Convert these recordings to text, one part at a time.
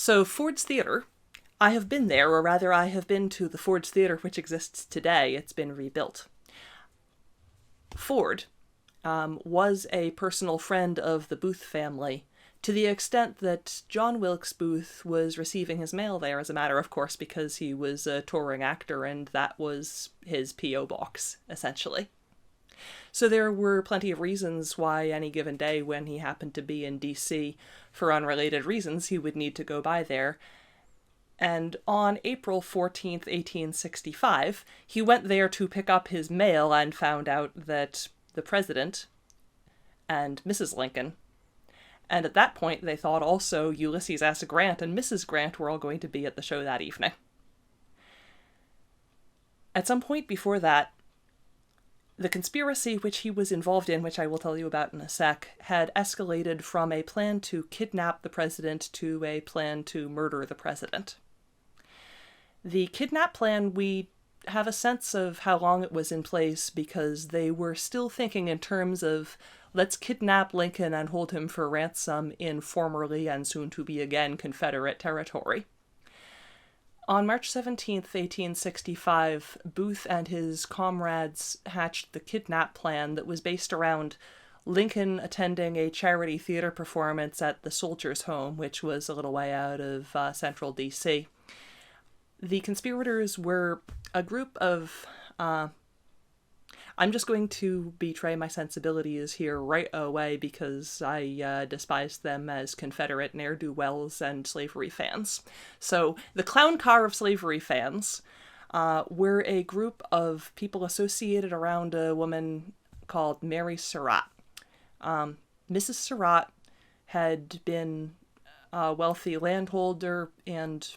So Ford's Theatre, I have been there, or rather I have been to the Ford's Theatre which exists today. It's been rebuilt. Ford was a personal friend of the Booth family, to the extent that John Wilkes Booth was receiving his mail there, as a matter of course, because he was a touring actor and that was his P.O. box, essentially. So there were plenty of reasons why any given day when he happened to be in D.C. for unrelated reasons, he would need to go by there. And on April 14th, 1865, he went there to pick up his mail and found out that the president and Mrs. Lincoln, and at that point they thought also Ulysses S. Grant and Mrs. Grant were all going to be at the show that evening. At some point before that, the conspiracy which he was involved in, which I will tell you about in a sec, had escalated from a plan to kidnap the president to a plan to murder the president. The kidnap plan, we have a sense of how long it was in place because they were still thinking in terms of, let's kidnap Lincoln and hold him for ransom in formerly and soon to be again Confederate territory. On March 17th, 1865, Booth and his comrades hatched the kidnap plan that was based around Lincoln attending a charity theater performance at the Soldiers' Home, which was a little way out of central D.C. The conspirators were a group of, I'm just going to betray my sensibilities here right away because I despise them as Confederate ne'er-do-wells and slavery fans. So the clown car of slavery fans were a group of people associated around a woman called Mary Surratt. Mrs. Surratt had been a wealthy landholder and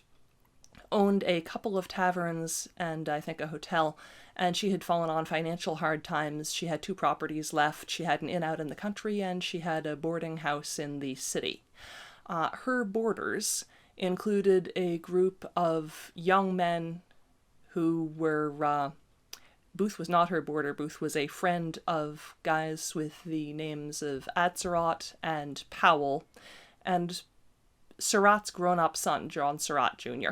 owned a couple of taverns and I think a hotel, and she had fallen on financial hard times. She had 2 properties left. She had an inn out in the country, and she had a boarding house in the city. Her boarders included a group of young men who were... Booth was not her boarder. Booth was a friend of guys with the names of Atzerodt and Powell, and Surratt's grown-up son, John Surratt Jr.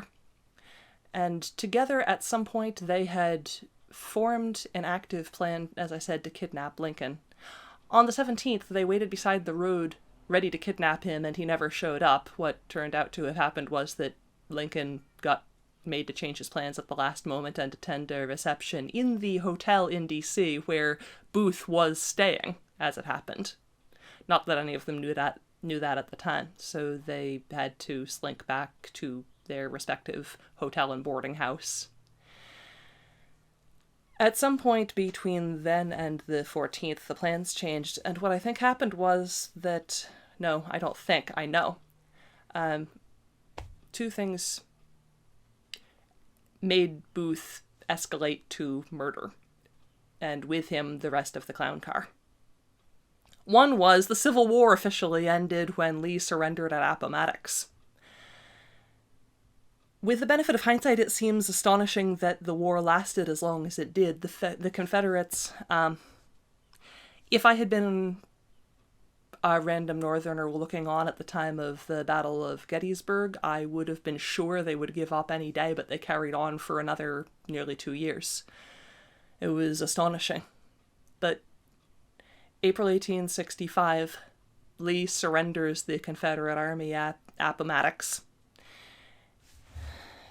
And together at some point they had formed an active plan, as I said, to kidnap Lincoln. On the 17th, they waited beside the road, ready to kidnap him, and he never showed up. What turned out to have happened was that Lincoln got made to change his plans at the last moment and attend a reception in the hotel in D.C. where Booth was staying, as it happened. Not that any of them knew that at the time, so they had to slink back to their respective hotel and boarding house. At some point between then and the 14th, the plans changed, and what I think happened was that... No, I don't think, I know. 2 things made Booth escalate to murder, and with him the rest of the clown car. One was the Civil War officially ended when Lee surrendered at Appomattox. With the benefit of hindsight, it seems astonishing that the war lasted as long as it did. The Confederates, if I had been a random northerner looking on at the time of the Battle of Gettysburg, I would have been sure they would give up any day, but they carried on for another nearly 2 years. It was astonishing. But April 1865, Lee surrenders the Confederate Army at Appomattox.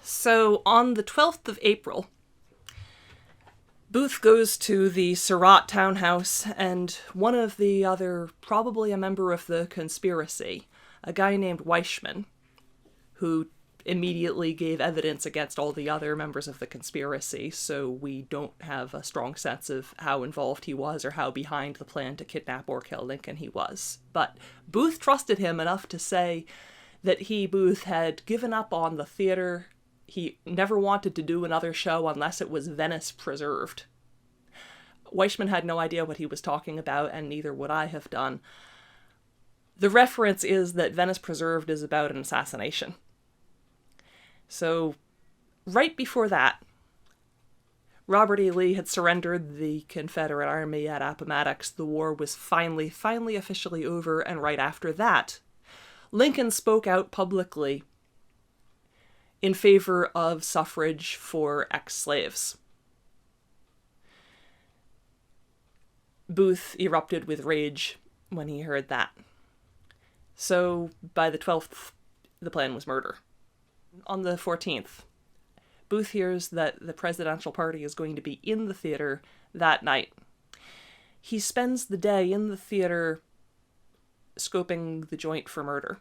So on the 12th of April, Booth goes to the Surratt townhouse, and one of the other, probably a member of the conspiracy, a guy named Weishman, who immediately gave evidence against all the other members of the conspiracy, so we don't have a strong sense of how involved he was or how behind the plan to kidnap or kill Lincoln he was. But Booth trusted him enough to say that he, Booth, had given up on the theater. He never wanted to do another show unless it was Venice preserved. Weishman had no idea what he was talking about, and neither would I have done. The reference is that Venice preserved is about an assassination. So, right before that, Robert E. Lee had surrendered the Confederate Army at Appomattox. The war was finally officially over, and right after that, Lincoln spoke out publicly in favor of suffrage for ex-slaves. Booth erupted with rage when he heard that. So by the 12th, the plan was murder. On the 14th, Booth hears that the presidential party is going to be in the theater that night. He spends the day in the theater scoping the joint for murder.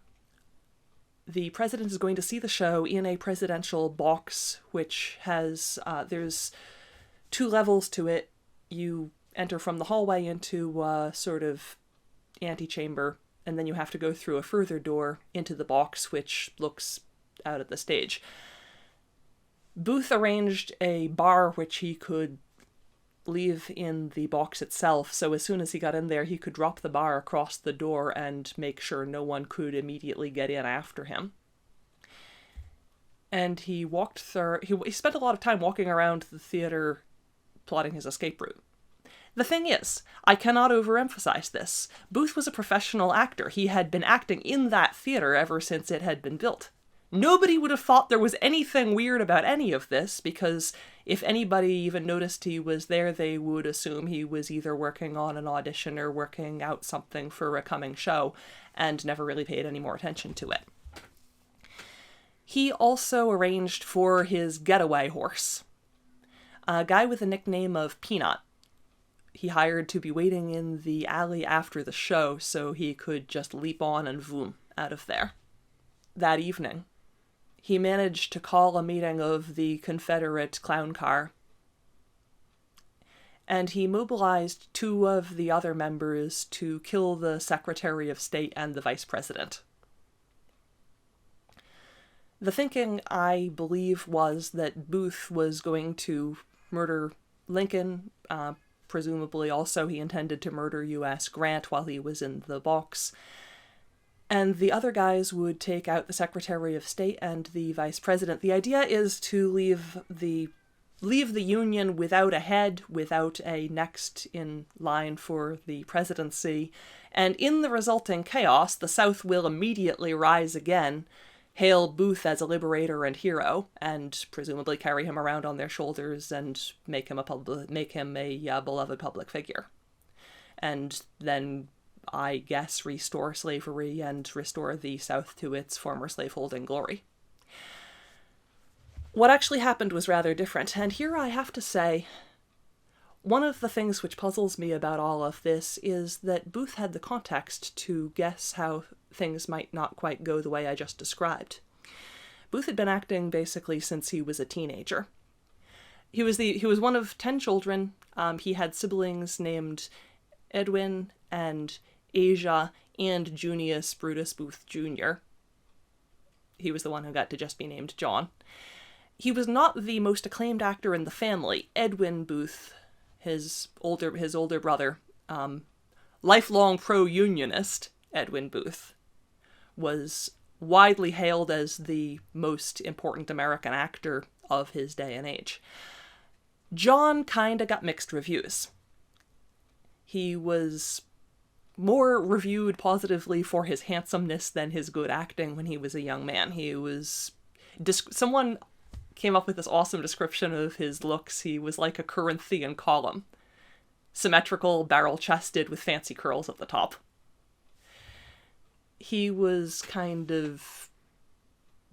The president is going to see the show in a presidential box, which has, there's 2 levels to it. You enter from the hallway into a sort of antechamber, and then you have to go through a further door into the box, which looks out at the stage. Booth arranged a bar which he could leave in the box itself, so as soon as he got in there, he could drop the bar across the door and make sure no one could immediately get in after him. And he walked through, he spent a lot of time walking around the theater plotting his escape route. The thing is, I cannot overemphasize this. Booth was a professional actor. He had been acting in that theater ever since it had been built. Nobody would have thought there was anything weird about any of this, because if anybody even noticed he was there, they would assume he was either working on an audition or working out something for a coming show, and never really paid any more attention to it. He also arranged for his getaway horse, a guy with the nickname of Peanut. He hired to be waiting in the alley after the show so he could just leap on and voom out of there. That evening, he managed to call a meeting of the Confederate clown car, and he mobilized 2 of the other members to kill the Secretary of State and the Vice President. The thinking, I believe, was that Booth was going to murder Lincoln. Presumably also he intended to murder U.S. Grant while he was in the box. And the other guys would take out the Secretary of State and the Vice President. The idea is to leave the Union without a head, without a next in line for the presidency. And in the resulting chaos, the South will immediately rise again, hail Booth as a liberator and hero, and presumably carry him around on their shoulders and make him a beloved public figure. And then, I guess, restore slavery and restore the South to its former slaveholding glory. What actually happened was rather different, and here I have to say, one of the things which puzzles me about all of this is that Booth had the context to guess how things might not quite go the way I just described. Booth had been acting basically since he was a teenager. He was one of 10 children. He had siblings named Edwin and Asia and Junius Brutus Booth Jr. He was the one who got to just be named John. He was not the most acclaimed actor in the family. Edwin Booth, his older brother, lifelong pro-unionist Edwin Booth, was widely hailed as the most important American actor of his day and age. John kinda got mixed reviews. He was more reviewed positively for his handsomeness than his good acting when he was a young man. Someone came up with this awesome description of his looks. He was like a Corinthian column. Symmetrical, barrel-chested, with fancy curls at the top. He was kind of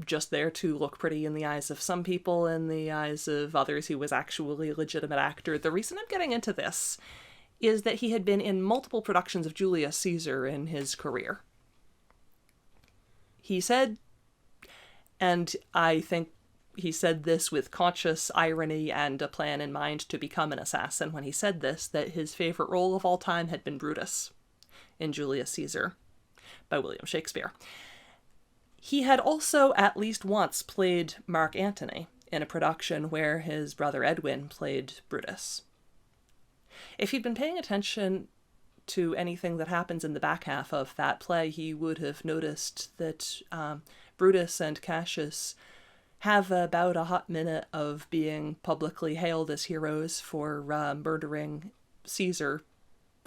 just there to look pretty in the eyes of some people. In the eyes of others, he was actually a legitimate actor. The reason I'm getting into this is that he had been in multiple productions of Julius Caesar in his career. He said, and I think he said this with conscious irony and a plan in mind to become an assassin when he said this, that his favorite role of all time had been Brutus in Julius Caesar by William Shakespeare. He had also at least once played Mark Antony in a production where his brother Edwin played Brutus. If he'd been paying attention to anything that happens in the back half of that play, he would have noticed that Brutus and Cassius have about a hot minute of being publicly hailed as heroes for murdering Caesar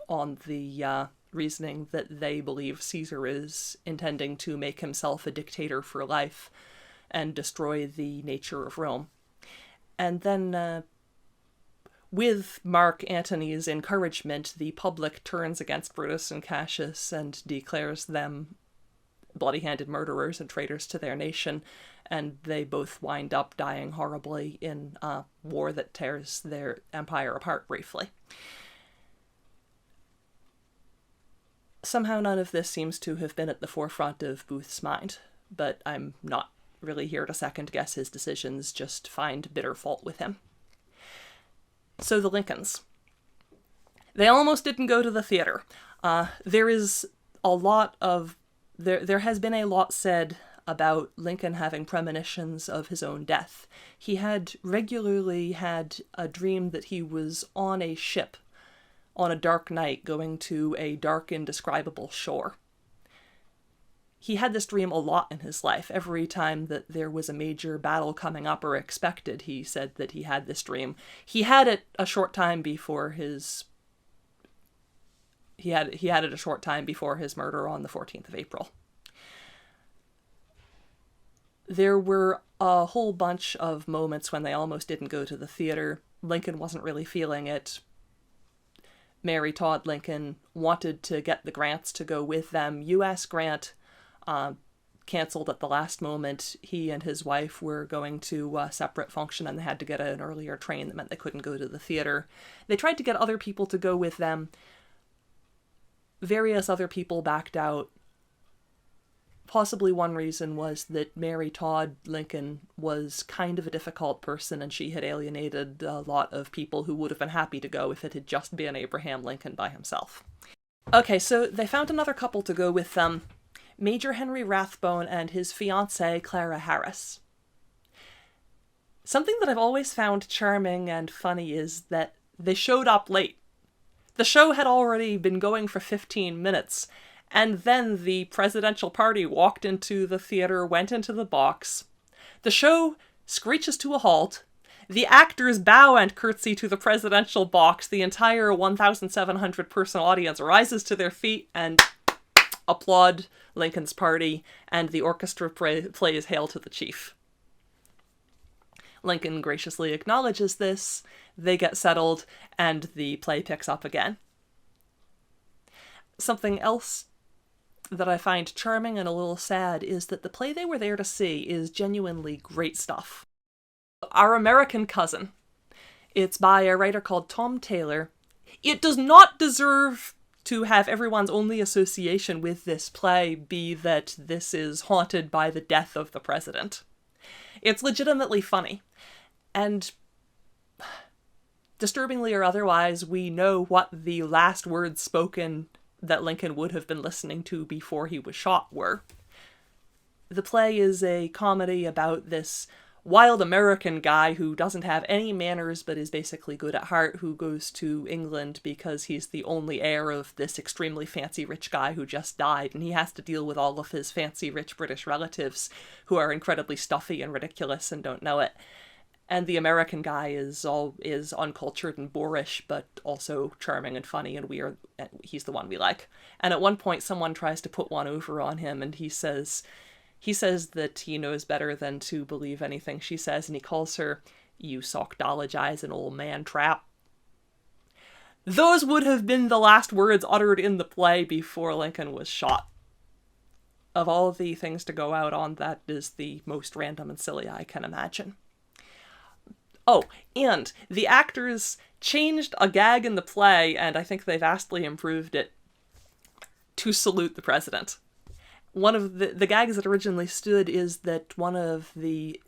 on the reasoning that they believe Caesar is intending to make himself a dictator for life, and destroy the nature of Rome. And then, with Mark Antony's encouragement, the public turns against Brutus and Cassius and declares them bloody-handed murderers and traitors to their nation, and they both wind up dying horribly in a war that tears their empire apart briefly. Somehow none of this seems to have been at the forefront of Booth's mind, but I'm not really here to second-guess his decisions, just find bitter fault with him. So the Lincolns. They almost didn't go to the theater. There has been a lot said about Lincoln having premonitions of his own death. He had regularly had a dream that he was on a ship on a dark night going to a dark, indescribable shore. He had this dream a lot in his life. Every time that there was a major battle coming up or expected, he said that he had this dream. He had it a short time before his murder on the 14th of April. There were a whole bunch of moments when they almost didn't go to the theater. Lincoln wasn't really feeling it. Mary Todd Lincoln wanted to get the Grants to go with them. U.S. Grant canceled at the last moment. He and his wife were going to a separate function, and they had to get an earlier train that meant they couldn't go to the theater. They tried to get other people to go with them. Various other people backed out. Possibly one reason was that Mary Todd Lincoln was kind of a difficult person, and she had alienated a lot of people who would have been happy to go if it had just been Abraham Lincoln by himself. Okay, so they found another couple to go with them. Major Henry Rathbone and his fiancée, Clara Harris. Something that I've always found charming and funny is that they showed up late. The show had already been going for 15 minutes, and then the presidential party walked into the theater, went into the box. The show screeches to a halt. The actors bow and curtsy to the presidential box. The entire 1,700-person audience rises to their feet and applaud Lincoln's party, and the orchestra plays Hail to the Chief. Lincoln graciously acknowledges this, they get settled, and the play picks up again. Something else that I find charming and a little sad is that the play they were there to see is genuinely great stuff. Our American Cousin. It's by a writer called Tom Taylor. It does not deserve to have everyone's only association with this play be that this is haunted by the death of the president. It's legitimately funny. And disturbingly or otherwise, we know what the last words spoken that Lincoln would have been listening to before he was shot were. The play is a comedy about this wild American guy who doesn't have any manners but is basically good at heart, who goes to England because he's the only heir of this extremely fancy rich guy who just died, and he has to deal with all of his fancy rich British relatives who are incredibly stuffy and ridiculous and don't know it. And the American guy is uncultured and boorish, but also charming and funny, and he's the one we like. And at one point someone tries to put one over on him, and he says that he knows better than to believe anything she says, and he calls her, "You sockdologizing old man trap." Those would have been the last words uttered in the play before Lincoln was shot. Of all the things to go out on, that is the most random and silly I can imagine. Oh, and the actors changed a gag in the play, and I think they vastly improved it, to salute the president. One of the gags that originally stood is that one of the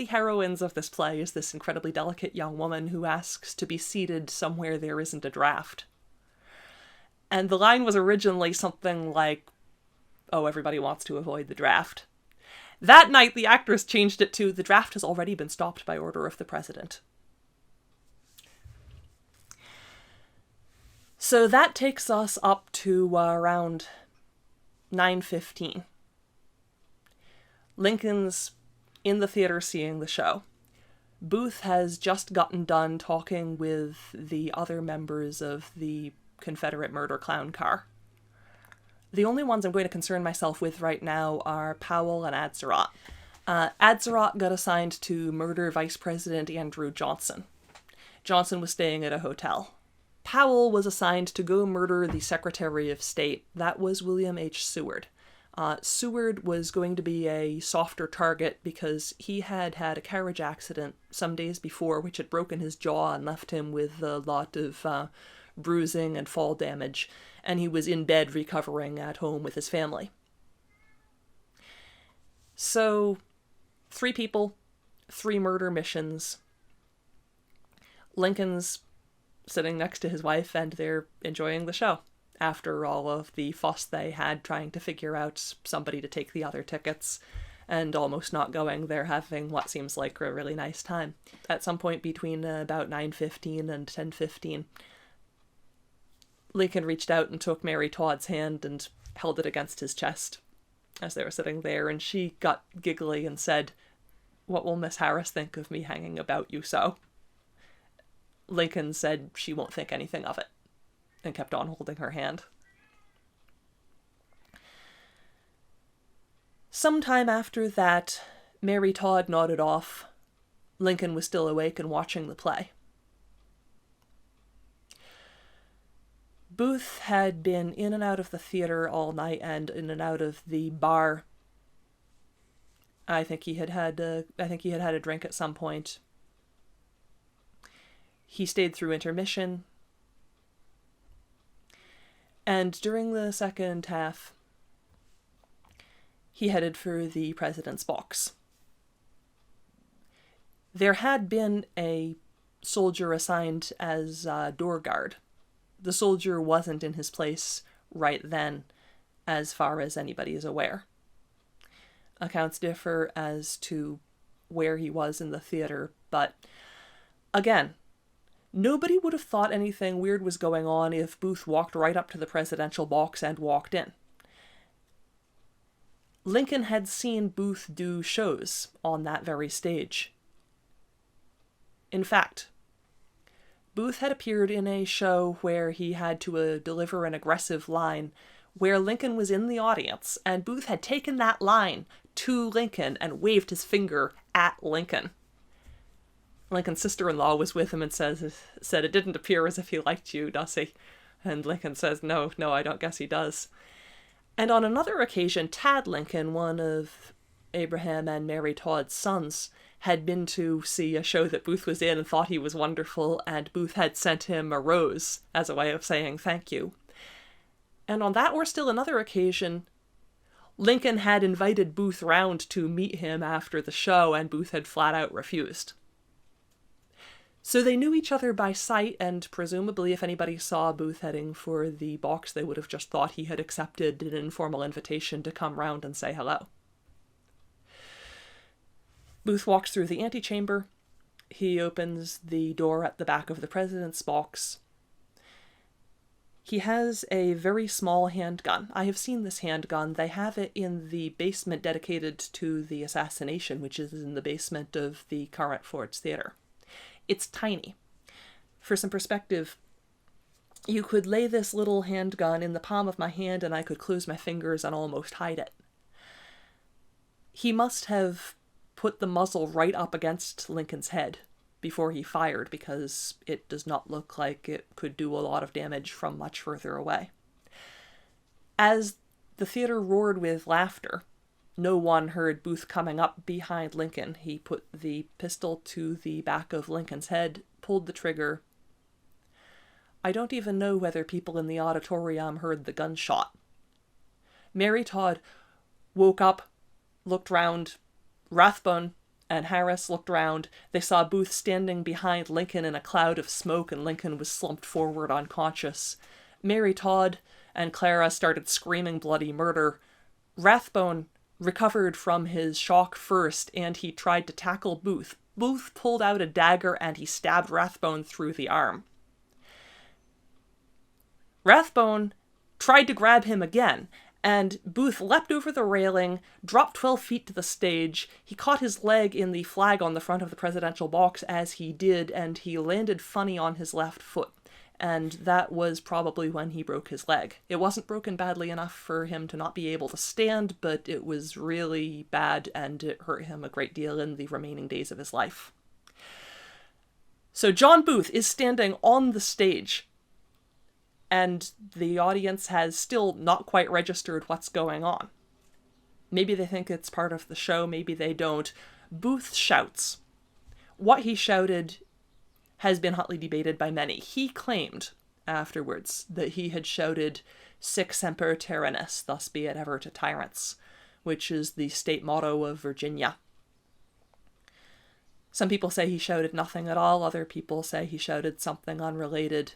heroines of this play is this incredibly delicate young woman who asks to be seated somewhere there isn't a draft. And the line was originally something like, "Oh, everybody wants to avoid the draft." That night, the actors changed it to, "The draft has already been stopped by order of the president." So that takes us up to around 9:15. Lincoln's in the theater seeing the show. Booth has just gotten done talking with the other members of the Confederate murder clown car. The only ones I'm going to concern myself with right now are Powell and Atzerodt. Adzeroth got assigned to murder Vice President Andrew Johnson. Johnson was staying at a hotel. Powell was assigned to go murder the Secretary of State. That was William H. Seward. Seward was going to be a softer target because he had had a carriage accident some days before, which had broken his jaw and left him with a lot of bruising and fall damage, and he was in bed recovering at home with his family. So, 3 people, 3 murder missions. Lincoln's sitting next to his wife, and they're enjoying the show after all of the fuss they had trying to figure out somebody to take the other tickets and almost not going. They're having what seems like a really nice time. At some point between about 9:15 and 10:15, Lincoln reached out and took Mary Todd's hand and held it against his chest as they were sitting there, and she got giggly and said, "What will Miss Harris think of me hanging about you so?" Lincoln said she won't think anything of it, and kept on holding her hand. Sometime after that, Mary Todd nodded off. Lincoln was still awake and watching the play. Booth had been in and out of the theater all night and in and out of the bar. I think he had had a drink at some point. He stayed through intermission. And during the second half, he headed for the president's box. There had been a soldier assigned as door guard. The soldier wasn't in his place right then, as far as anybody is aware. Accounts differ as to where he was in the theater, but again, nobody would have thought anything weird was going on if Booth walked right up to the presidential box and walked in. Lincoln had seen Booth do shows on that very stage. In fact, Booth had appeared in a show where he had to deliver an aggressive line where Lincoln was in the audience, and Booth had taken that line to Lincoln and waved his finger at Lincoln. Lincoln's sister-in-law was with him and said, "It didn't appear as if he liked you, does he?" And Lincoln says, no, I don't guess he does. And on another occasion, Tad Lincoln, one of Abraham and Mary Todd's sons, had been to see a show that Booth was in and thought he was wonderful, and Booth had sent him a rose as a way of saying thank you. And on that or still another occasion, Lincoln had invited Booth round to meet him after the show, and Booth had flat out refused. So they knew each other by sight, and presumably if anybody saw Booth heading for the box, they would have just thought he had accepted an informal invitation to come round and say hello. Booth walks through the antechamber. He opens the door at the back of the president's box. He has a very small handgun. I have seen this handgun. They have it in the basement dedicated to the assassination, which is in the basement of the current Ford's Theater. It's tiny. For some perspective, you could lay this little handgun in the palm of my hand and I could close my fingers and almost hide it. He must have put the muzzle right up against Lincoln's head before he fired, because it does not look like it could do a lot of damage from much further away. As the theater roared with laughter, no one heard Booth coming up behind Lincoln. He put the pistol to the back of Lincoln's head, pulled the trigger. I don't even know whether people in the auditorium heard the gunshot. Mary Todd woke up, looked round. Rathbone and Harris looked round. They saw Booth standing behind Lincoln in a cloud of smoke, and Lincoln was slumped forward unconscious. Mary Todd and Clara started screaming bloody murder. Rathbone recovered from his shock first, and he tried to tackle Booth. Booth pulled out a dagger and he stabbed Rathbone through the arm. Rathbone tried to grab him again, and Booth leapt over the railing, dropped 12 feet to the stage. He caught his leg in the flag on the front of the presidential box as he did, and he landed funny on his left foot. and that was probably when he broke his leg. It wasn't broken badly enough for him to not be able to stand, but it was really bad, and it hurt him a great deal in the remaining days of his life. So John Booth is standing on the stage, and the audience has still not quite registered what's going on. Maybe they think it's part of the show, maybe they don't. Booth shouts. What he shouted has been hotly debated by many. He claimed afterwards that he had shouted "Sic semper tyrannis, thus be it ever to tyrants," which is the state motto of Virginia. Some people say he shouted nothing at all, other people say he shouted something unrelated.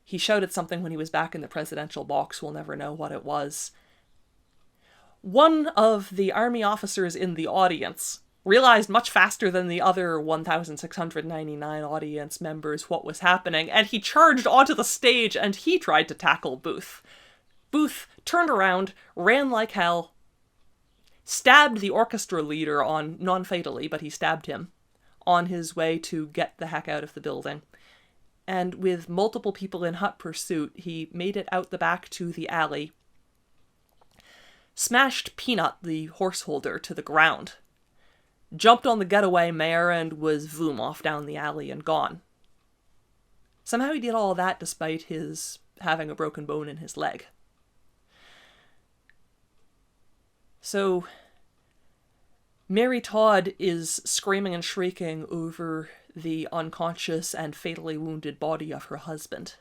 He shouted something when he was back in the presidential box, we'll never know what it was. One of the army officers in the audience realized much faster than the other 1,699 audience members what was happening, and he charged onto the stage and he tried to tackle Booth. Booth turned around, ran like hell, stabbed the orchestra leader non-fatally, but he stabbed him, on his way to get the heck out of the building. And with multiple people in hot pursuit, he made it out the back to the alley, smashed Peanut, the horse holder, to the ground, jumped on the getaway mare, and was voom off down the alley and gone. Somehow he did all that despite his having a broken bone in his leg. So Mary Todd is screaming and shrieking over the unconscious and fatally wounded body of her husband.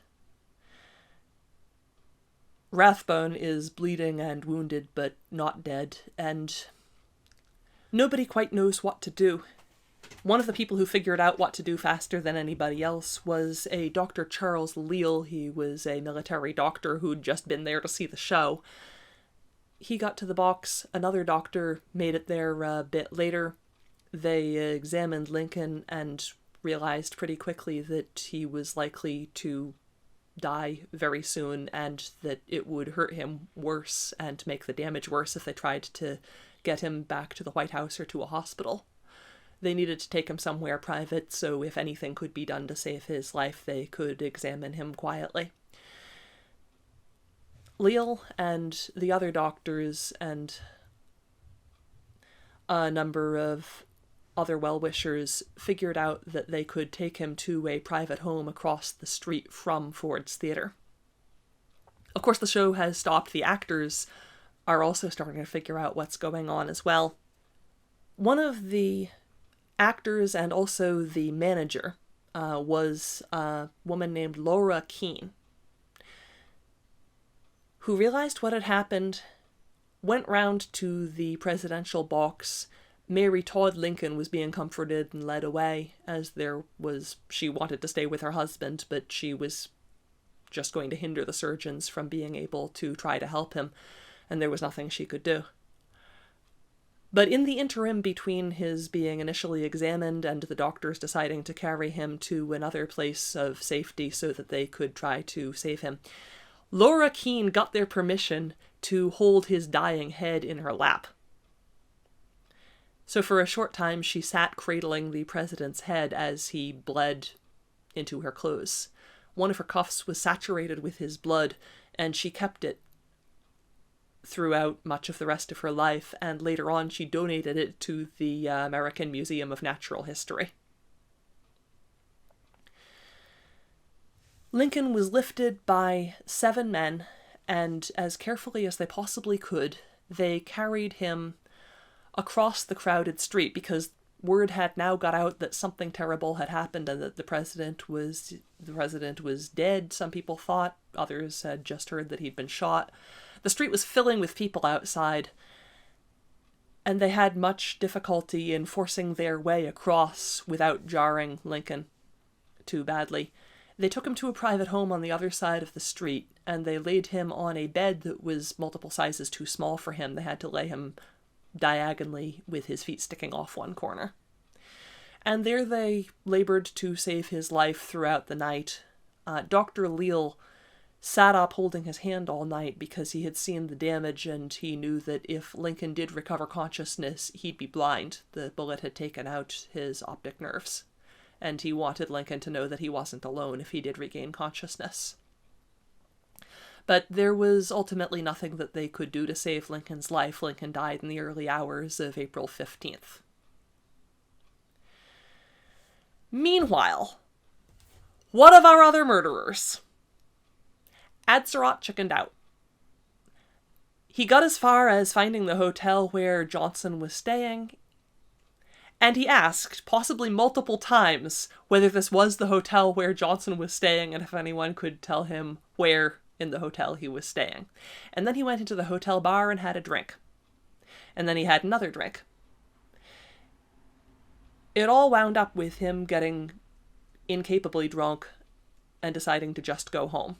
Rathbone is bleeding and wounded but not dead, and nobody quite knows what to do. One of the people who figured out what to do faster than anybody else was a Dr. Charles Leal. He was a military doctor who'd just been there to see the show. He got to the box. Another doctor made it there a bit later. They examined Lincoln and realized pretty quickly that he was likely to die very soon, and that it would hurt him worse and make the damage worse if they tried to get him back to the White House or to a hospital. They needed to take him somewhere private, so if anything could be done to save his life, they could examine him quietly. Leal and the other doctors and a number of other well-wishers figured out that they could take him to a private home across the street from Ford's Theatre. Of course, the show has stopped. The actors are also starting to figure out what's going on as well. One of the actors and also the manager was a woman named Laura Keene, who realized what had happened, went round to the presidential box. Mary Todd Lincoln was being comforted and led away, as she wanted to stay with her husband, but she was just going to hinder the surgeons from being able to try to help him, and there was nothing she could do. But in the interim between his being initially examined and the doctors deciding to carry him to another place of safety so that they could try to save him, Laura Keene got their permission to hold his dying head in her lap. So for a short time she sat cradling the president's head as he bled into her clothes. One of her cuffs was saturated with his blood, and she kept it throughout much of the rest of her life, and later on she donated it to the American Museum of Natural History. Lincoln was lifted by 7 men, and as carefully as they possibly could, they carried him across the crowded street, because word had now got out that something terrible had happened and that the president was dead, some people thought. Others had just heard that he'd been shot. The street was filling with people outside, and they had much difficulty in forcing their way across without jarring Lincoln too badly. They took him to a private home on the other side of the street, and they laid him on a bed that was multiple sizes too small for him. They had to lay him diagonally with his feet sticking off one corner. And there they labored to save his life throughout the night. Dr. Leal sat up holding his hand all night because he had seen the damage, and he knew that if Lincoln did recover consciousness, he'd be blind. The bullet had taken out his optic nerves. and he wanted Lincoln to know that he wasn't alone if he did regain consciousness. But there was ultimately nothing that they could do to save Lincoln's life. Lincoln died in the early hours of April 15th. Meanwhile, one of our other murderers, Atzerodt, chickened out. He got as far as finding the hotel where Johnson was staying, and he asked, possibly multiple times, whether this was the hotel where Johnson was staying and if anyone could tell him where in the hotel he was staying. And then he went into the hotel bar and had a drink. And then he had another drink. It all wound up with him getting incapably drunk and deciding to just go home.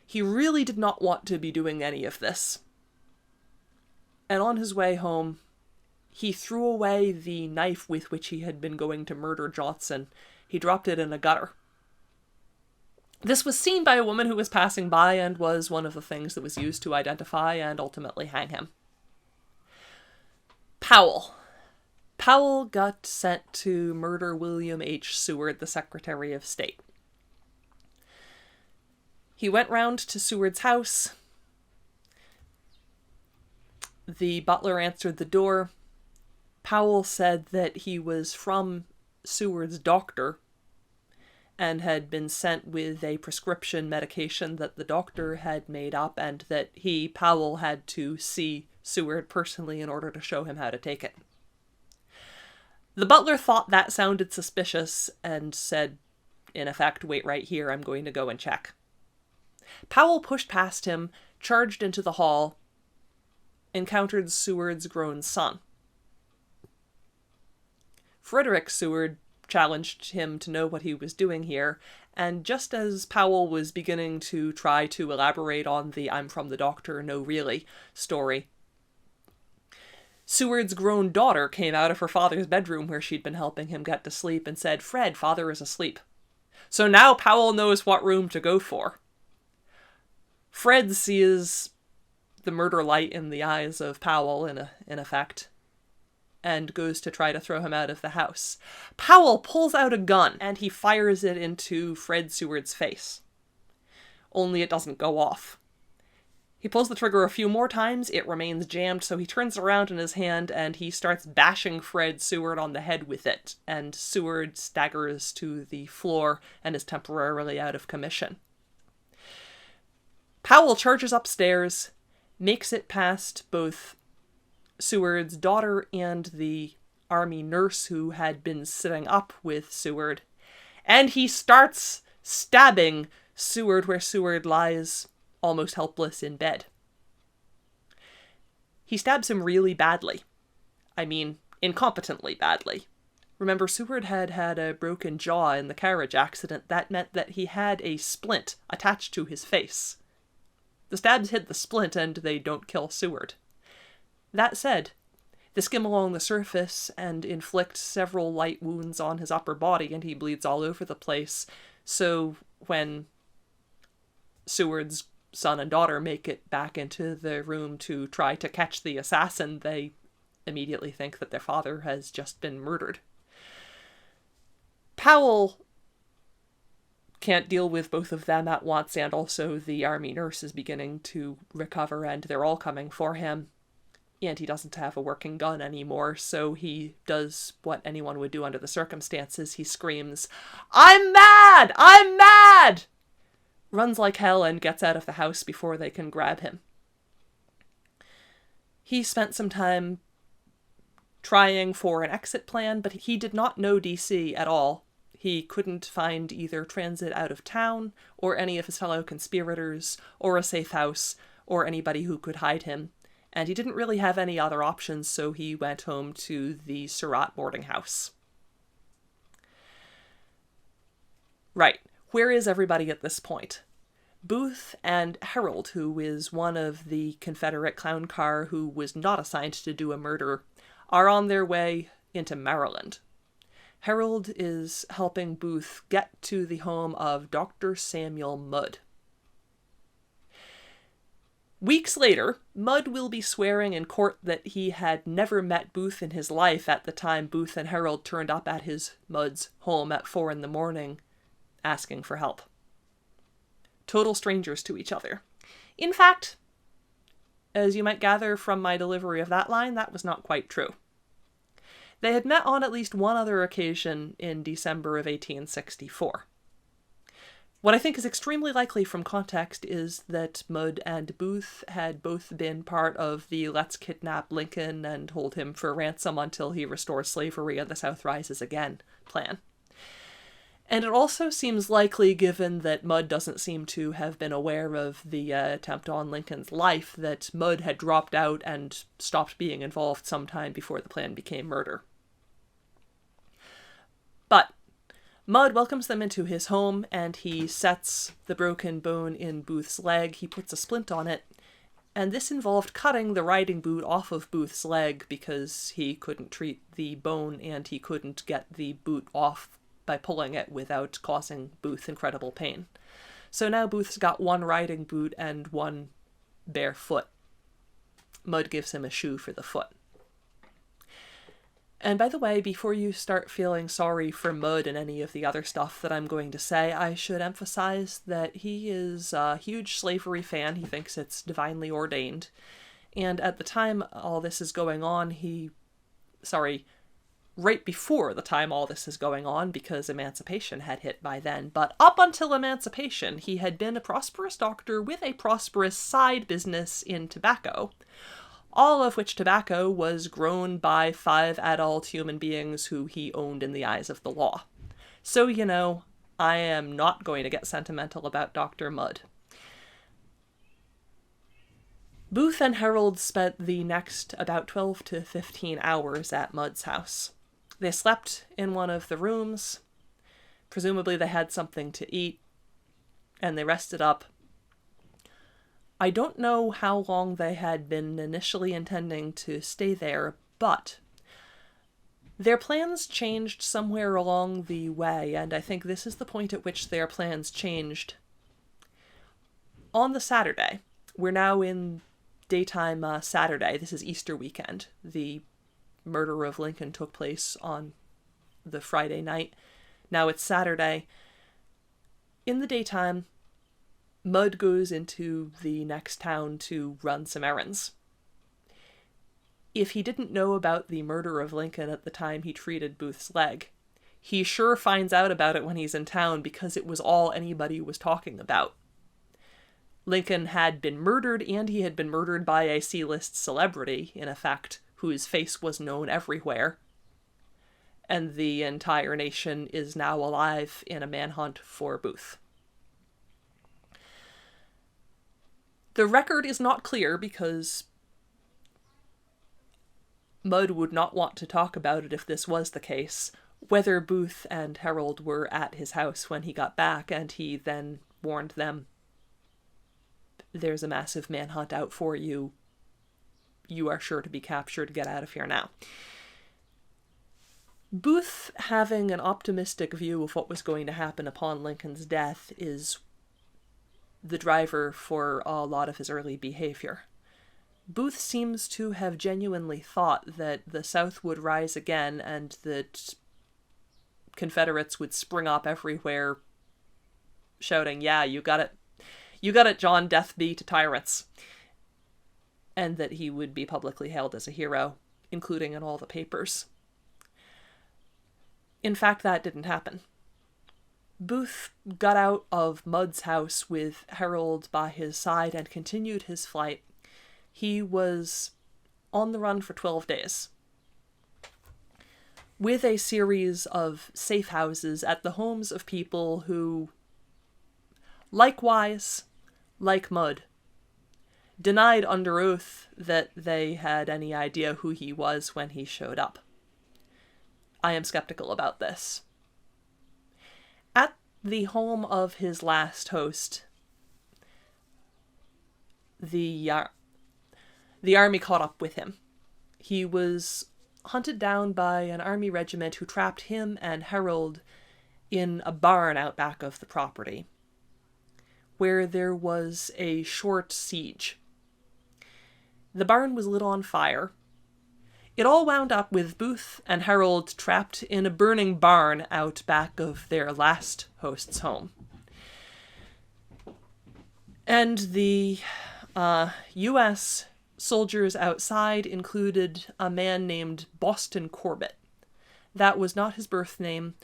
He really did not want to be doing any of this. And on his way home, he threw away the knife with which he had been going to murder Johnson. He dropped it in a gutter. This was seen by a woman who was passing by and was one of the things that was used to identify and ultimately hang him. Powell. Powell got sent to murder William H. Seward, the Secretary of State. He went round to Seward's house. The butler answered the door. Powell said that he was from Seward's doctor and had been sent with a prescription medication that the doctor had made up, and that he, Powell, had to see Seward personally in order to show him how to take it. The butler thought that sounded suspicious and said, in effect, "Wait right here, I'm going to go and check." Powell pushed past him, charged into the hall, encountered Seward's grown son. Frederick Seward challenged him to know what he was doing here, and just as Powell was beginning to try to elaborate on the "I'm from the doctor, no really" story, Seward's grown daughter came out of her father's bedroom where she'd been helping him get to sleep and said, "Fred, father is asleep." So now Powell knows what room to go for. Fred sees the murder light in the eyes of Powell, in effect, and goes to try to throw him out of the house. Powell pulls out a gun, and he fires it into Fred Seward's face. Only it doesn't go off. He pulls the trigger a few more times, it remains jammed, so he turns around in his hand and he starts bashing Fred Seward on the head with it, and Seward staggers to the floor and is temporarily out of commission. Powell charges upstairs, makes it past both Seward's daughter and the army nurse who had been sitting up with Seward, and he starts stabbing Seward where Seward lies almost helpless in bed. He stabs him really badly. I mean, incompetently badly. Remember, Seward had had a broken jaw in the carriage accident. That meant that he had a splint attached to his face. The stabs hit the splint and they don't kill Seward. That said, they skim along the surface and inflict several light wounds on his upper body, and he bleeds all over the place. So when Seward's son and daughter make it back into the room to try to catch the assassin, they immediately think that their father has just been murdered. Powell can't deal with both of them at once, and also the army nurse is beginning to recover and they're all coming for him. And he doesn't have a working gun anymore, so he does what anyone would do under the circumstances. He screams, "I'm mad! I'm mad!" Runs like hell and gets out of the house before they can grab him. He spent some time trying for an exit plan, but he did not know DC at all. He couldn't find either transit out of town, or any of his fellow conspirators, or a safe house, or anybody who could hide him. And he didn't really have any other options, so he went home to the Surratt boarding house. Right, where is everybody at this point? Booth and Harold, who is one of the Confederate clown car who was not assigned to do a murder, are on their way into Maryland. Harold is helping Booth get to the home of Dr. Samuel Mudd. Weeks later, Mudd will be swearing in court that he had never met Booth in his life at the time Booth and Harold turned up at Mudd's home at 4 a.m. asking for help. Total strangers to each other. In fact, as you might gather from my delivery of that line, that was not quite true. They had met on at least one other occasion in December of 1864. What I think is extremely likely from context is that Mudd and Booth had both been part of the "let's kidnap Lincoln and hold him for ransom until he restores slavery and the South rises again" plan. And it also seems likely, given that Mudd doesn't seem to have been aware of the attempt on Lincoln's life, that Mudd had dropped out and stopped being involved sometime before the plan became murder. But Mudd welcomes them into his home, and he sets the broken bone in Booth's leg. He puts a splint on it, and this involved cutting the riding boot off of Booth's leg because he couldn't treat the bone and he couldn't get the boot off by pulling it without causing Booth incredible pain. So now Booth's got one riding boot and one bare foot. Mudd gives him a shoe for the foot. And by the way, before you start feeling sorry for Mudd and any of the other stuff that I'm going to say, I should emphasize that he is a huge slavery fan. He thinks it's divinely ordained. And at the time all this is going on, right before the time all this is going on, because emancipation had hit by then, but up until emancipation, he had been a prosperous doctor with a prosperous side business in tobacco, all of which tobacco was grown by 5 adult human beings who he owned in the eyes of the law. So, I am not going to get sentimental about Dr. Mudd. Booth and Harold spent the next about 12 to 15 hours at Mudd's house. They slept in one of the rooms. Presumably they had something to eat, and they rested up. I don't know how long they had been initially intending to stay there, but their plans changed somewhere along the way, and I think this is the point at which their plans changed. On the Saturday, we're now in daytime Saturday, this is Easter weekend. The murder of Lincoln took place on the Friday night. Now it's Saturday. In the daytime, Mudd goes into the next town to run some errands. If he didn't know about the murder of Lincoln at the time he treated Booth's leg, he sure finds out about it when he's in town because it was all anybody was talking about. Lincoln had been murdered, and he had been murdered by a C-list celebrity, in effect, whose face was known everywhere. And the entire nation is now alive in a manhunt for Booth. The record is not clear because Mudd would not want to talk about it if this was the case, whether Booth and Harold were at his house when he got back, and he then warned them, "There's a massive manhunt out for you. You are sure to be captured. Get out of here now." Booth, having an optimistic view of what was going to happen upon Lincoln's death, is the driver for a lot of his early behavior. Booth seems to have genuinely thought that the South would rise again and that Confederates would spring up everywhere shouting, "Yeah, you got it, John, death be to tyrants," and that he would be publicly hailed as a hero, including in all the papers. In fact, that didn't happen. Booth got out of Mudd's house with Harold by his side and continued his flight. He was on the run for 12 days, with a series of safe houses at the homes of people who, likewise, like Mudd, denied under oath that they had any idea who he was when he showed up. I am skeptical about this. At the home of his last host, the army caught up with him. He was hunted down by an army regiment who trapped him and Harold in a barn out back of the property, where there was a short siege. The barn was lit on fire. It all wound up with Booth and Harold trapped in a burning barn out back of their last host's home. And the U.S. soldiers outside included a man named Boston Corbett. That was not his birth name.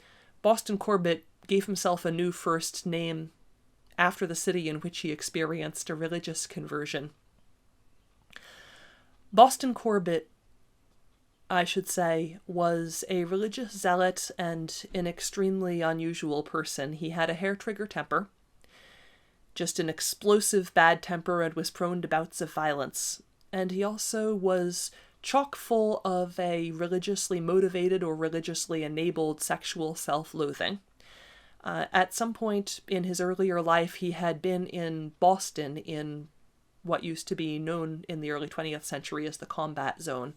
Boston Corbett gave himself a new first name after the city in which he experienced a religious conversion. Boston Corbett, I should say, was a religious zealot and an extremely unusual person. He had a hair-trigger temper, just an explosive bad temper, and was prone to bouts of violence. And he also was chock full of a religiously motivated or religiously enabled sexual self-loathing. At some point in his earlier life, he had been in Boston in what used to be known in the early 20th century as the combat zone.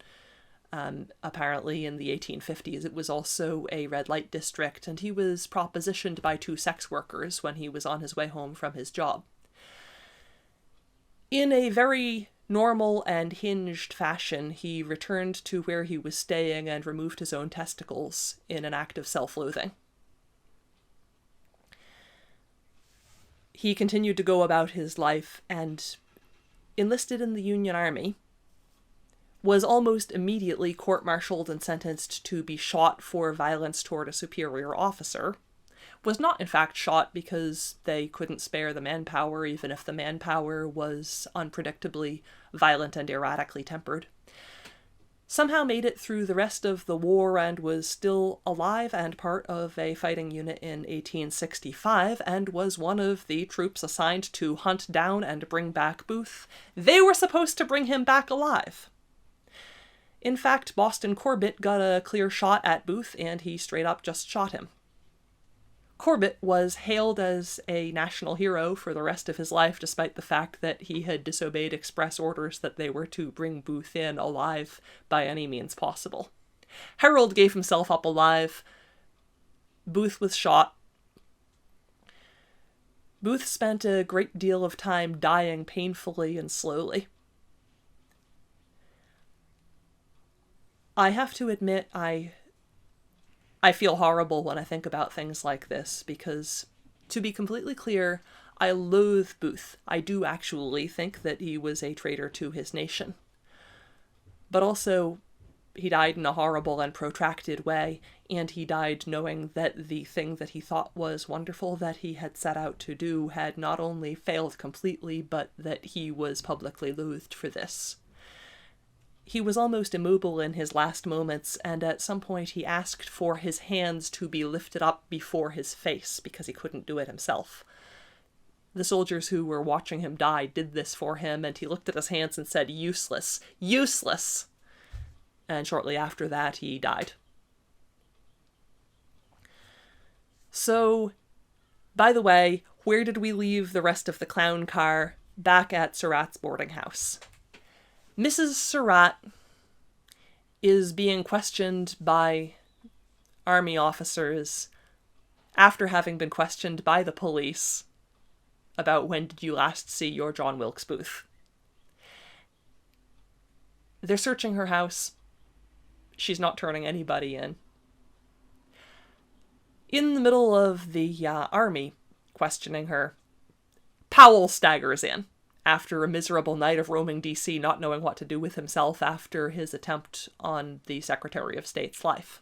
Apparently in the 1850s, it was also a red light district, and he was propositioned by two sex workers when he was on his way home from his job. In a very normal and hinged fashion, he returned to where he was staying and removed his own testicles in an act of self-loathing. He continued to go about his life and enlisted in the Union Army, was almost immediately court-martialed and sentenced to be shot for violence toward a superior officer, was not in fact shot because they couldn't spare the manpower, even if the manpower was unpredictably violent and erratically tempered. Somehow made it through the rest of the war and was still alive and part of a fighting unit in 1865, and was one of the troops assigned to hunt down and bring back Booth. They were supposed to bring him back alive. In fact, Boston Corbett got a clear shot at Booth, and he straight up just shot him. Corbett was hailed as a national hero for the rest of his life, despite the fact that he had disobeyed express orders that they were to bring Booth in alive by any means possible. Harold gave himself up alive. Booth was shot. Booth spent a great deal of time dying painfully and slowly. I have to admit, I feel horrible when I think about things like this, because, to be completely clear, I loathe Booth. I do actually think that he was a traitor to his nation. But also, he died in a horrible and protracted way, and he died knowing that the thing that he thought was wonderful that he had set out to do had not only failed completely, but that he was publicly loathed for this. He was almost immobile in his last moments, and at some point he asked for his hands to be lifted up before his face, because he couldn't do it himself. The soldiers who were watching him die did this for him, and he looked at his hands and said, "Useless! Useless!" And shortly after that, he died. So, by the way, where did we leave the rest of the clown car? Back at Surratt's boarding house. Mrs. Surratt is being questioned by army officers after having been questioned by the police about when did you last see your John Wilkes Booth. They're searching her house. She's not turning anybody in. In the middle of the army questioning her, Powell staggers in. After a miserable night of roaming D.C., not knowing what to do with himself after his attempt on the Secretary of State's life.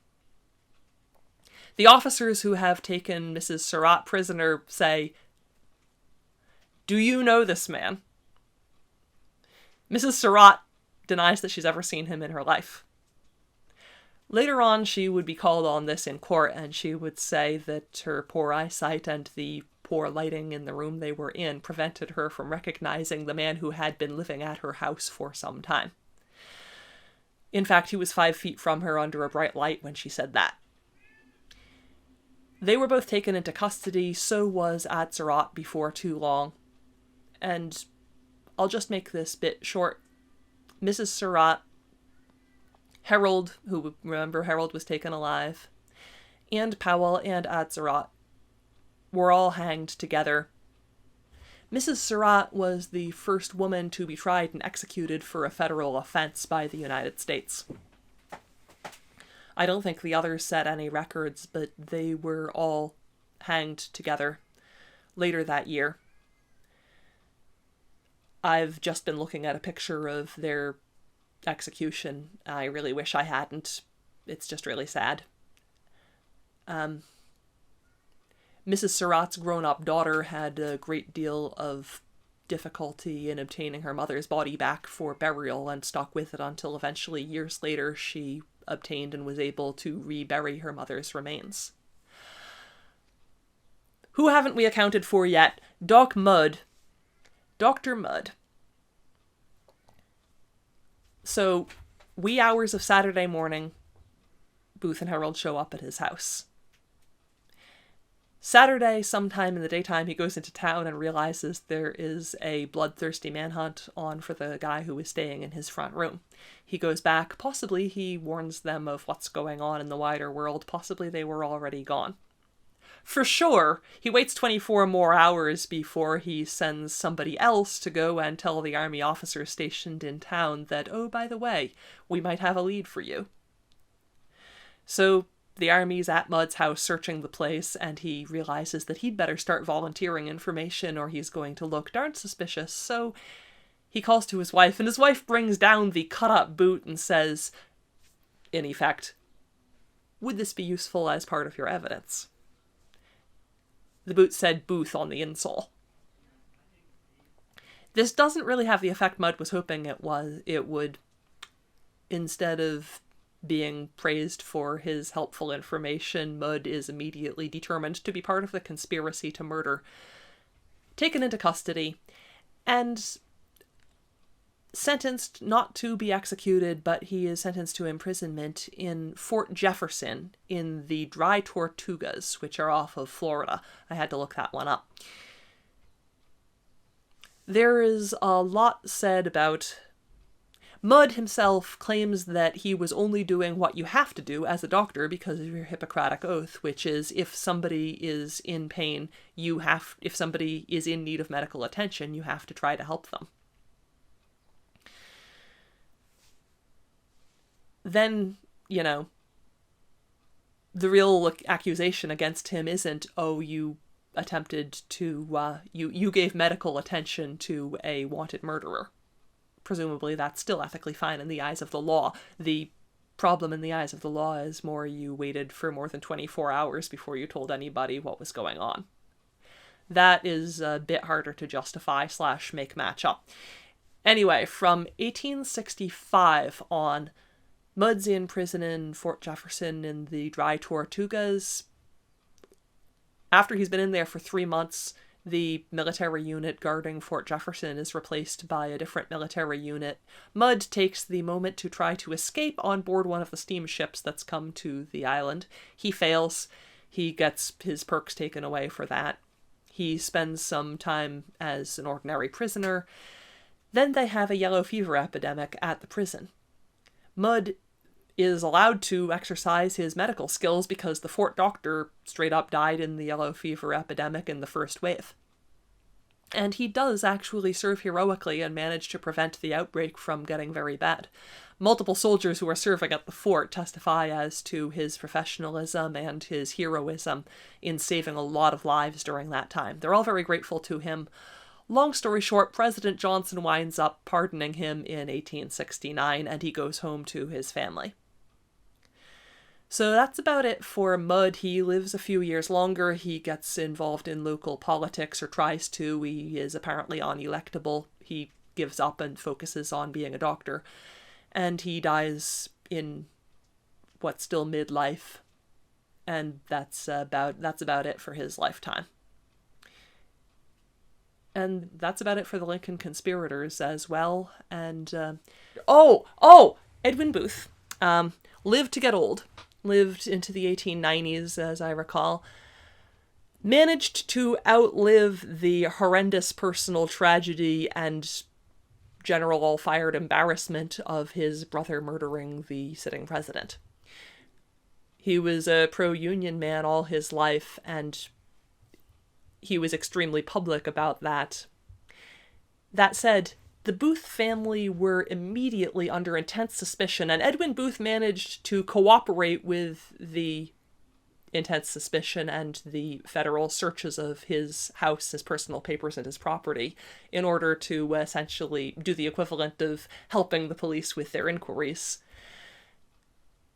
The officers who have taken Mrs. Surratt prisoner say, "Do you know this man?" Mrs. Surratt denies that she's ever seen him in her life. Later on, she would be called on this in court, and she would say that her poor eyesight and the poor lighting in the room they were in prevented her from recognizing the man who had been living at her house for some time. In fact, he was 5 feet from her under a bright light when she said that. They were both taken into custody, so was Surratt before too long. And I'll just make this bit short. Mrs. Surratt, Harold, who, remember, Harold was taken alive, and Powell and Surratt were all hanged together. Mrs. Surratt was the first woman to be tried and executed for a federal offense by the United States. I don't think the others set any records, but they were all hanged together later that year. I've just been looking at a picture of their execution. I really wish I hadn't. It's just really sad. Mrs. Surratt's grown-up daughter had a great deal of difficulty in obtaining her mother's body back for burial and stuck with it until eventually, years later, she obtained and was able to rebury her mother's remains. Who haven't we accounted for yet? Doc Mudd. Dr. Mudd. So, wee hours of Saturday morning, Booth and Harold show up at his house. Saturday, sometime in the daytime, he goes into town and realizes there is a bloodthirsty manhunt on for the guy who is staying in his front room. He goes back. Possibly he warns them of what's going on in the wider world. Possibly they were already gone. For sure, he waits 24 more hours before he sends somebody else to go and tell the army officers stationed in town that, oh, by the way, we might have a lead for you. So the army's at Mudd's house searching the place, and he realizes that he'd better start volunteering information or he's going to look darn suspicious. So he calls to his wife, and his wife brings down the cut-up boot and says, in effect, would this be useful as part of your evidence? The boot said Booth on the insole. This doesn't really have the effect Mudd was hoping it would. Instead of being praised for his helpful information, Mudd is immediately determined to be part of the conspiracy to murder, taken into custody, and sentenced not to be executed, but he is sentenced to imprisonment in Fort Jefferson in the Dry Tortugas, which are off of Florida. I had to look that one up. There is a lot said about... Mudd himself claims that he was only doing what you have to do as a doctor because of your Hippocratic oath, which is if somebody is in pain, if somebody is in need of medical attention, you have to try to help them. Then, the real accusation against him isn't, oh, you attempted to, you gave medical attention to a wanted murderer. Presumably that's still ethically fine in the eyes of the law. The problem in the eyes of the law is more you waited for more than 24 hours before you told anybody what was going on. That is a bit harder to justify / make match up. Anyway, from 1865 on, Mudd's in prison in Fort Jefferson in the Dry Tortugas. After he's been in there for 3 months, the military unit guarding Fort Jefferson is replaced by a different military unit. Mudd takes the moment to try to escape on board one of the steamships that's come to the island. He fails. He gets his perks taken away for that. He spends some time as an ordinary prisoner. Then they have a yellow fever epidemic at the prison. Mudd is allowed to exercise his medical skills because the fort doctor straight up died in the yellow fever epidemic in the first wave. And he does actually serve heroically and manage to prevent the outbreak from getting very bad. Multiple soldiers who are serving at the fort testify as to his professionalism and his heroism in saving a lot of lives during that time. They're all very grateful to him. Long story short, President Johnson winds up pardoning him in 1869, and he goes home to his family. So that's about it for Mudd. He lives a few years longer. He gets involved in local politics, or tries to. He is apparently unelectable. He gives up and focuses on being a doctor. And he dies in what's still midlife. And that's about it for his lifetime. And that's about it for the Lincoln conspirators as well. And, Edwin Booth lived to get old. Lived into the 1890s, as I recall. Managed to outlive the horrendous personal tragedy and general all-fired embarrassment of his brother murdering the sitting president. He was a pro-union man all his life, and he was extremely public about that That said, the Booth family were immediately under intense suspicion, and Edwin Booth managed to cooperate with the intense suspicion and the federal searches of his house, his personal papers, and his property in order to essentially do the equivalent of helping the police with their inquiries.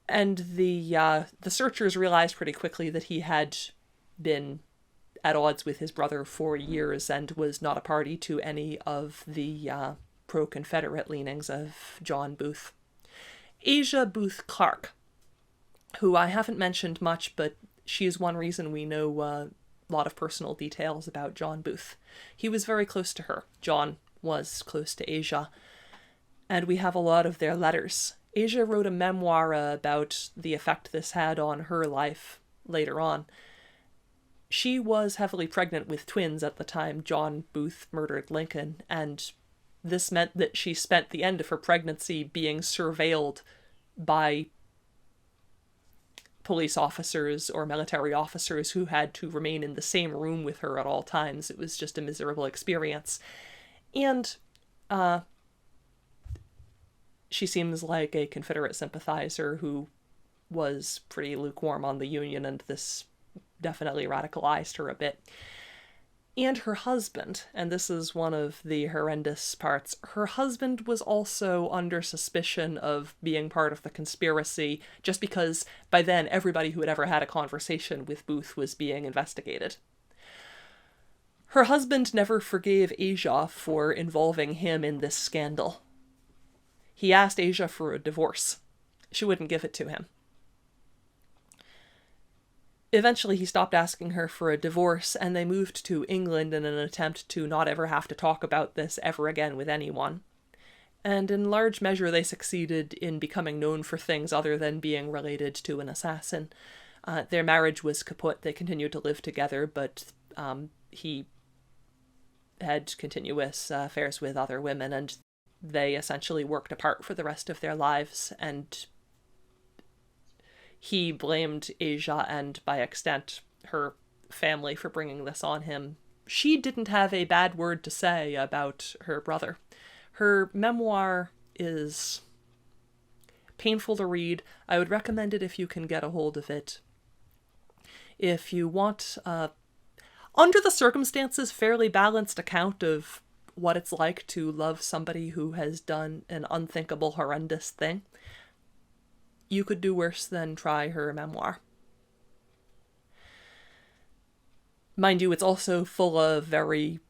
And the searchers realized pretty quickly that he had been at odds with his brother for years and was not a party to any of the pro-Confederate leanings of John Booth. Asia Booth Clark, who I haven't mentioned much, but she is one reason we know a lot of personal details about John Booth. He was very close to her. John was close to Asia, and we have a lot of their letters. Asia wrote a memoir about the effect this had on her life later on. She was heavily pregnant with twins at the time John Booth murdered Lincoln, and this meant that she spent the end of her pregnancy being surveilled by police officers or military officers who had to remain in the same room with her at all times. It was just a miserable experience. And she seems like a Confederate sympathizer who was pretty lukewarm on the Union, and this definitely radicalized her a bit. And her husband, and this is one of the horrendous parts, her husband was also under suspicion of being part of the conspiracy, just because by then everybody who had ever had a conversation with Booth was being investigated. Her husband never forgave Asia for involving him in this scandal. He asked Asia for a divorce. She wouldn't give it to him. Eventually, he stopped asking her for a divorce, and they moved to England in an attempt to not ever have to talk about this ever again with anyone. And in large measure, they succeeded in becoming known for things other than being related to an assassin. Their marriage was kaput. They continued to live together, but he had continuous affairs with other women, and they essentially worked apart for the rest of their lives, and he blamed Asia and, by extent, her family for bringing this on him. She didn't have a bad word to say about her brother. Her memoir is painful to read. I would recommend it if you can get a hold of it. If you want, under the circumstances, fairly balanced account of what it's like to love somebody who has done an unthinkable, horrendous thing, you could do worse than try her memoir. Mind you, it's also full of very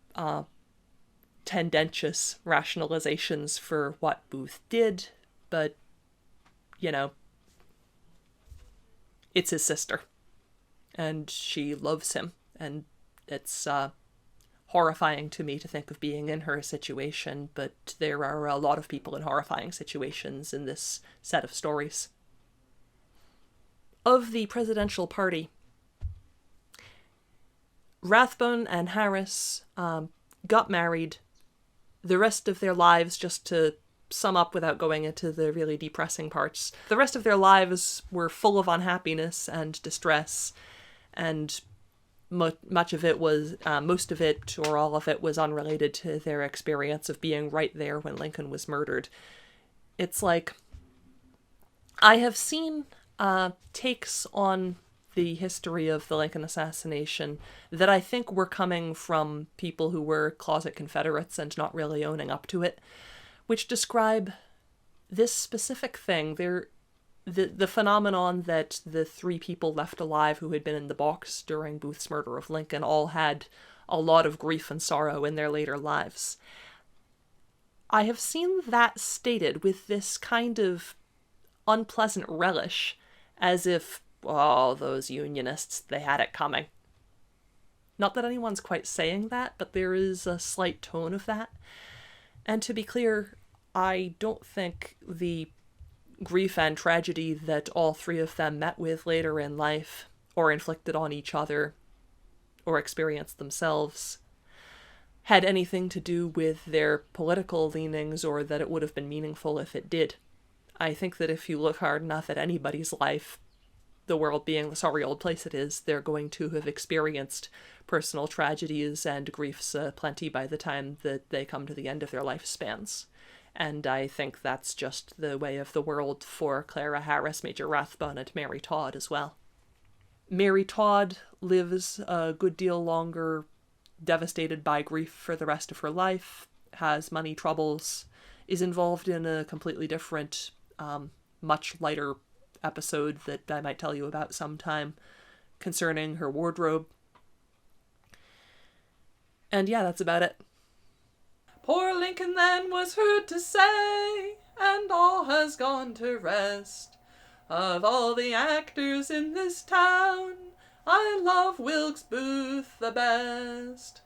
tendentious rationalizations for what Booth did, but, you know, it's his sister, and she loves him, and it's horrifying to me to think of being in her situation, but there are a lot of people in horrifying situations in this set of stories. Of the presidential party, Rathbone and Harris got married. The rest of their lives, just to sum up without going into the really depressing parts, the rest of their lives were full of unhappiness and distress, and much of it was, most of it, or all of it, was unrelated to their experience of being right there when Lincoln was murdered. It's like, I have seen takes on the history of the Lincoln assassination that I think were coming from people who were closet Confederates and not really owning up to it, which describe this specific thing. The phenomenon that the three people left alive who had been in the box during Booth's murder of Lincoln all had a lot of grief and sorrow in their later lives. I have seen that stated with this kind of unpleasant relish, as if, oh, those Unionists, they had it coming. Not that anyone's quite saying that, but there is a slight tone of that. And to be clear, I don't think the grief and tragedy that all three of them met with later in life, or inflicted on each other, or experienced themselves, had anything to do with their political leanings, or that it would have been meaningful if it did. I think that if you look hard enough at anybody's life, the world being the sorry old place it is, they're going to have experienced personal tragedies and griefs plenty by the time that they come to the end of their lifespans. And I think that's just the way of the world for Clara Harris, Major Rathbun, and Mary Todd as well. Mary Todd lives a good deal longer, devastated by grief for the rest of her life, has money troubles, is involved in a completely different, much lighter episode that I might tell you about sometime concerning her wardrobe. And yeah, that's about it. Poor Lincoln then was heard to say, and all has gone to rest. Of all the actors in this town, I love Wilkes Booth the best.